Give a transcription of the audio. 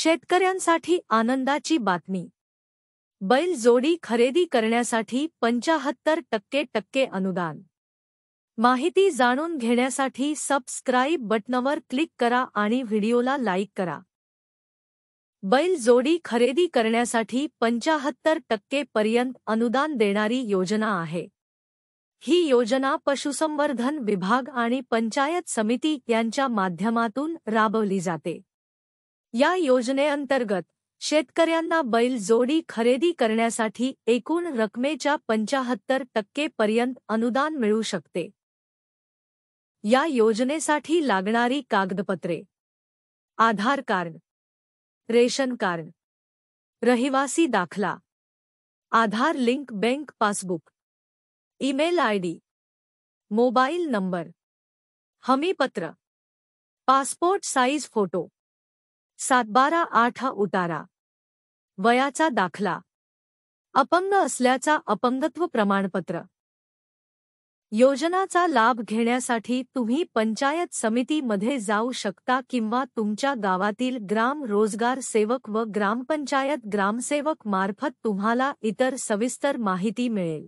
शेतकऱ्यांसाठी आनंदाची बातमी. बैल जोडी खरेदी करण्यासाठी 75% अनुदान. माहिती जाणून घेण्यासाठी सबस्क्राईब बटणावर क्लिक करा आणि व्हिडिओला लाईक करा. बैल जोडी खरेदी करण्यासाठी 75% पर्यंत अनुदान देणारी योजना आहे. ही योजना पशुसंवर्धन विभाग आणि पंचायत समिती यांच्या माध्यमातून राबवली जाते. या योजनेअंतर्गत शेतकऱ्यांना बैल जोडी खरेदी करण्यासाठी एकूण रकमेच्या 75% पर्यंत अनुदान मिळू शकते. या योजनेसाठी लागणारी कागदपत्रे: आधार कार्ड, रेशन कार्ड, रहिवासी दाखला, Aadhaar link bank passbook, email ID, mobile number, हमीपत्र, पासपोर्ट साईज फोटो, 7/12/8 उतारा, वयाचा दाखला, अपंग असल्याचा अपंगत्व प्रमाणपत्र. योजनाचा लाभ घेण्यासाठी तुम्ही पंचायत समितीमध्ये जाऊ शकता किंवा तुमच्या गावातील ग्राम रोजगार सेवक व ग्रामपंचायत ग्रामसेवक मार्फत तुम्हाला इतर सविस्तर माहिती मिळेल.